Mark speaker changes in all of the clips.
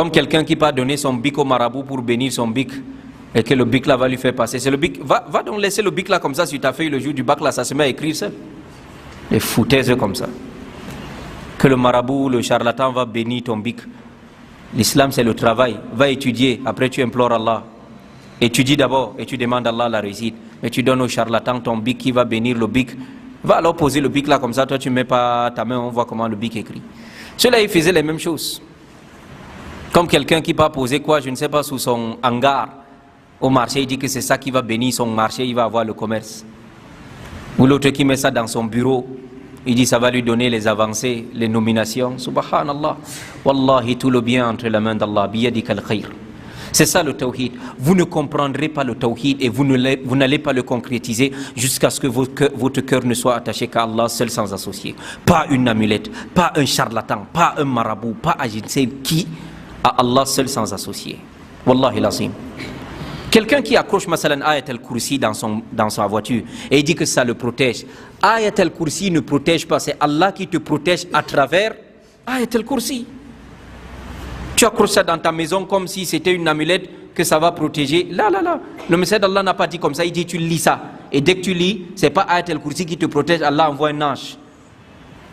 Speaker 1: Comme quelqu'un qui va donner son bic au marabout pour bénir son bic et que le bic là va lui faire passer. C'est le bic. Va donc laisser le bic là comme ça sur ta feuille le jour du bac là, ça se met à écrire seul. Les foutaises comme ça. Que le marabout, le charlatan va bénir ton bic. L'islam c'est le travail. Va étudier, après tu implores Allah. Étudie d'abord et tu demandes à Allah la réussite. Mais tu donnes au charlatan ton bic qui va bénir le bic. Va alors poser le bic là comme ça, toi tu ne mets pas ta main, on voit comment le bic écrit. Ceux-là ils faisaient les mêmes choses. Comme quelqu'un qui va poser quoi, je ne sais pas, sous son hangar au marché, il dit que c'est ça qui va bénir son marché, il va avoir le commerce. Ou l'autre qui met ça dans son bureau, il dit ça va lui donner les avancées, les nominations. Subhanallah. Wallahi, tout le bien entre la main d'Allah. Biyadika al-khayr. C'est ça le tawhid. Vous ne comprendrez pas le tawhid et vous n'allez pas le concrétiser jusqu'à ce que votre cœur ne soit attaché qu'à Allah seul sans associé. Pas une amulette, pas un charlatan, pas un marabout, pas un je ne sais qui, à Allah seul sans associé. Wallahi l'azim. Quelqu'un qui accroche masalan Ayat al-Kursi dans sa voiture et il dit que ça le protège. Ayat al-Kursi ne protège pas, c'est Allah qui te protège à travers Ayat al-Kursi. Tu accroches ça dans ta maison comme si c'était une amulette que ça va protéger. Là. Le message d'Allah n'a pas dit comme ça, il dit tu lis ça. Et dès que tu lis, c'est pas Ayat al-Kursi qui te protège, Allah envoie un ange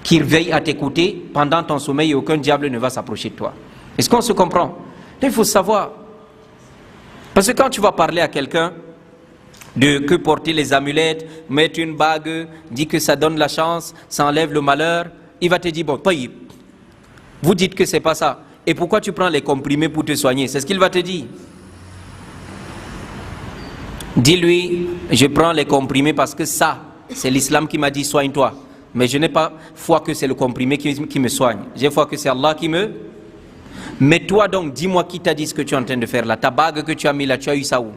Speaker 1: qui veille à tes côtés pendant ton sommeil et aucun diable ne va s'approcher de toi. Est-ce qu'on se comprend? Il faut savoir. Parce que quand tu vas parler à quelqu'un de que porter les amulettes, mettre une bague, dit que ça donne la chance, ça enlève le malheur, il va te dire, bon, vous dites que c'est pas ça. Et pourquoi tu prends les comprimés pour te soigner? C'est ce qu'il va te dire. Dis-lui, je prends les comprimés parce que ça, c'est l'islam qui m'a dit soigne-toi. Mais je n'ai pas foi que c'est le comprimé qui me soigne. J'ai foi que c'est Allah qui me... Mais toi donc, dis-moi qui t'a dit ce que tu es en train de faire là. Ta bague que tu as mis là, tu as eu ça où?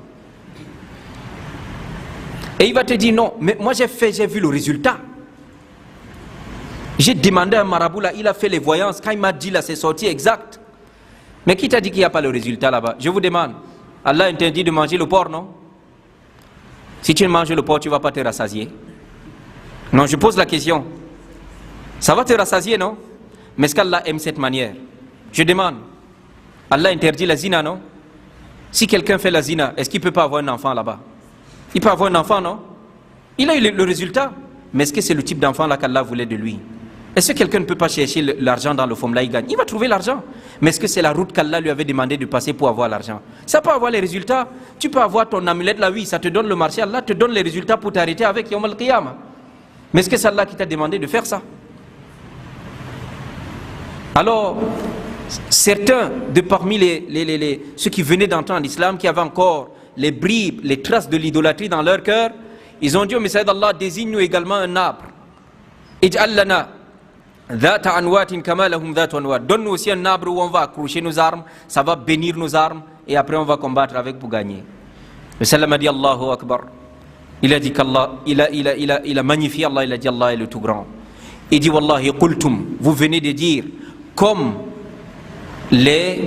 Speaker 1: Et il va te dire non, mais moi j'ai vu le résultat. J'ai demandé à un marabout là, il a fait les voyances. Quand il m'a dit là, c'est sorti exact. Mais qui t'a dit qu'il n'y a pas le résultat là-bas? Je vous demande. Allah interdit de manger le porc, non? Si tu manges le porc, tu ne vas pas te rassasier. Non, je pose la question. Ça va te rassasier, non? Mais est-ce qu'Allah aime cette manière? Je demande. Allah interdit la zina, non? Si quelqu'un fait la zina, est-ce qu'il ne peut pas avoir un enfant là-bas? Il peut avoir un enfant, non? Il a eu le résultat. Mais est-ce que c'est le type d'enfant là qu'Allah voulait de lui? Est-ce que quelqu'un ne peut pas chercher l'argent dans le fond là, il gagne? Il va trouver l'argent. Mais est-ce que c'est la route qu'Allah lui avait demandé de passer pour avoir l'argent? Ça peut avoir les résultats. Tu peux avoir ton amulette là, oui, ça te donne le marché. Allah te donne les résultats pour t'arrêter avec Yawm al-Qiyamah. Mais est-ce que c'est Allah qui t'a demandé de faire ça? Alors, certains de parmi ceux qui venaient d'entendre l'islam, qui avaient encore les bribes, les traces de l'idolâtrie dans leur cœur, ils ont dit au messager d'Allah, désigne-nous également un arbre. Ij'al lana dhata anwatin kama lahum dhatu anwat. Donne-nous aussi un arbre où on va accrocher nos armes, ça va bénir nos armes et après on va combattre avec pour gagner. Le salam a dit Allahu Akbar. Il a dit qu'Allah, il a magnifié Allah, il a dit Allah est le tout grand. Il dit Wallahi qultum, vous venez de dire comme les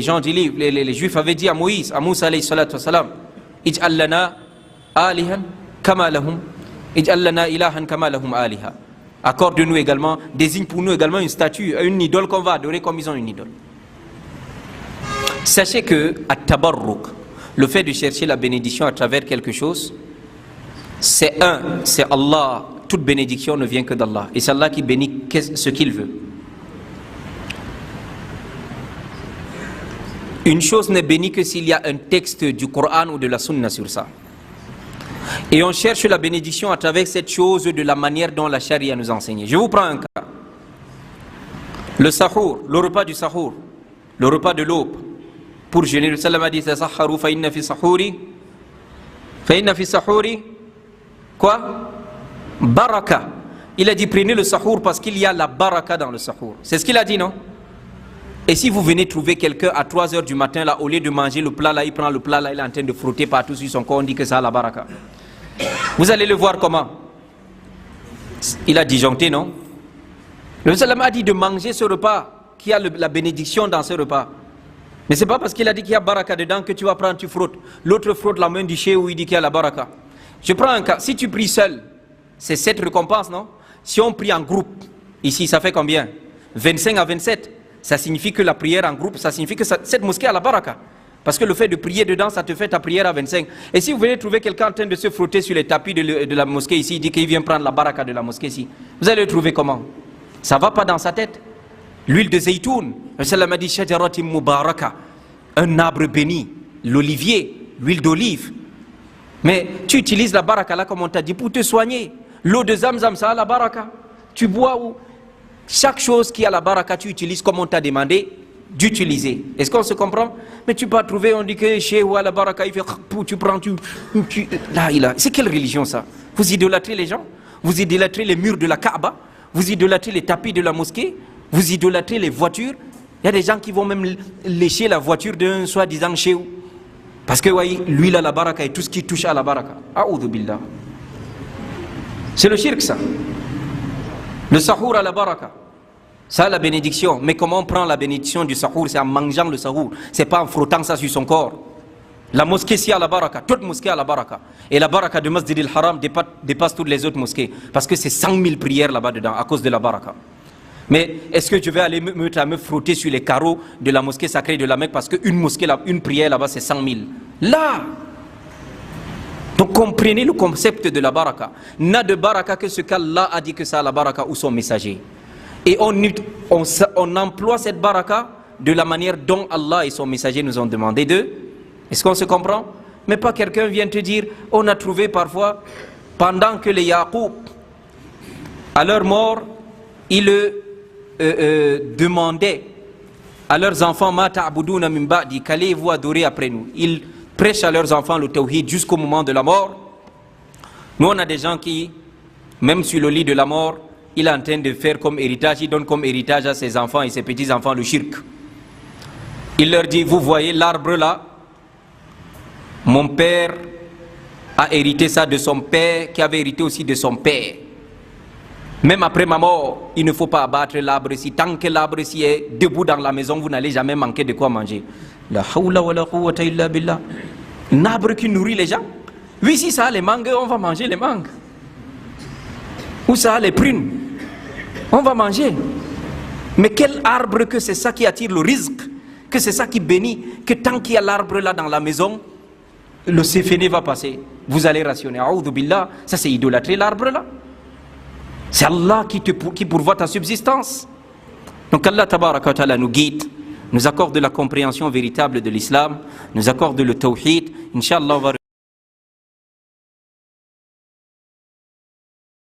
Speaker 1: gens du livre, les juifs avaient dit à Moïse, à Moussa alayhi salatu wassalam, Ij'al lana alihan kama lahum, Ij'al lana ilahan kama lahum aliha. Accorde-nous également, désigne pour nous également une statue, une idole qu'on va adorer comme ils ont une idole. Sachez que at-tabarruk, le fait de chercher la bénédiction à travers quelque chose, c'est Allah. Toute bénédiction ne vient que d'Allah. Et c'est Allah qui bénit ce qu'il veut. Une chose n'est bénie que s'il y a un texte du Coran ou de la Sunna sur ça. Et on cherche la bénédiction à travers cette chose de la manière dont la charia nous a enseigné. Je vous prends un cas. Le sahur, le repas du sahur, le repas de l'aube. Pour jeûner, le salam a dit tasahharu fa inna fi sahuri quoi? Baraka. Il a dit prenez le sahur parce qu'il y a la baraka dans le sahur. C'est ce qu'il a dit, non? Et si vous venez trouver quelqu'un à 3 h du matin, là, au lieu de manger le plat, là, il prend le plat, là, il est en train de frotter partout sur son corps, on dit que ça a la baraka. Vous allez le voir comment? Il a disjoncté, non? Le salam a dit de manger ce repas, qui a la bénédiction dans ce repas. Mais c'est pas parce qu'il a dit qu'il y a baraka dedans que tu vas prendre, tu frottes. L'autre frotte la main du chez où il dit qu'il y a la baraka. Je prends un cas. Si tu pries seul, c'est 7 récompenses, non? Si on prie en groupe, ici, ça fait combien? 25 à 27. ça signifie que la prière en groupe, ça signifie que cette mosquée a la baraka. Parce que le fait de prier dedans, ça te fait ta prière à 25. Et si vous venez trouver quelqu'un en train de se frotter sur les tapis de la mosquée ici, il dit qu'il vient prendre la baraka de la mosquée ici, vous allez le trouver comment? Ça ne va pas dans sa tête. L'huile de zaytoun, le salam a dit shajaratim mubaraka, un arbre béni, l'olivier, l'huile d'olive. Mais tu utilises la baraka là comme on t'a dit pour te soigner. L'eau de Zamzam, ça a la baraka. Tu bois où? Chaque chose qui a la baraka, tu utilises comme on t'a demandé d'utiliser. Est-ce qu'on se comprend? Mais tu peux trouver, on dit que chez ou à la baraka, il fait tu prends, là, c'est quelle religion ça? Vous idolâtrez les gens? Vous idolâtrez les murs de la Kaaba? Vous idolâtrez les tapis de la mosquée? Vous idolâtrez les voitures? Il y a des gens qui vont même lécher la voiture d'un soi-disant chéou. Parce que voyez, l'huile à la baraka et tout ce qui touche à la baraka. A'udhu billah. C'est le shirk ça. Le sahour à la baraka. Ça la bénédiction. Mais comment on prend la bénédiction du sahour? C'est en mangeant le sahour. C'est pas en frottant ça sur son corps. La mosquée si à la baraka. Toute mosquée à la baraka. Et la baraka de Masjid al-Haram dépasse toutes les autres mosquées. Parce que c'est 100 000 prières là-bas dedans à cause de la baraka. Mais est-ce que je vais aller me frotter sur les carreaux de la mosquée sacrée de la Mecque parce qu'une mosquée, une prière là-bas c'est 100 000? Là! Donc comprenez le concept de la baraka. N'a de baraka que ce qu'Allah a dit que ça a la baraka ou son messager. Et on emploie cette baraka de la manière dont Allah et son messager nous ont demandé de. Est-ce qu'on se comprend? Mais pas quelqu'un vient te dire, on a trouvé parfois, pendant que les Yaqub, à leur mort, ils demandaient à leurs enfants, Ma ta'buduna min ba'di, qu'allez-vous adorer après nous? Ils prêchent à leurs enfants le tawhid jusqu'au moment de la mort. Nous on a des gens qui, même sur le lit de la mort, il est en train de faire comme héritage, il donne comme héritage à ses enfants et ses petits-enfants le shirk. Il leur dit, vous voyez l'arbre là, mon père a hérité ça de son père, qui avait hérité aussi de son père. Même après ma mort, il ne faut pas abattre l'arbre ici. Tant que l'arbre ici est debout dans la maison, vous n'allez jamais manquer de quoi manger. La hawla wa la quwwata illa billah. Un arbre qui nourrit les gens. Oui, si ça a les mangues, on va manger les mangues. Ou ça a les prunes, on va manger. Mais quel arbre que c'est ça qui attire le risque, que c'est ça qui bénit, que tant qu'il y a l'arbre là dans la maison, le séféné va passer. Vous allez rationner. A'udhu billah, ça c'est idolâtrer l'arbre là. C'est Allah qui pourvoit ta subsistance. Donc Allah tabaraka wa ta'ala nous guide, nous accorde la compréhension véritable de l'islam, nous accorde le tawhid. Inch'Allah on va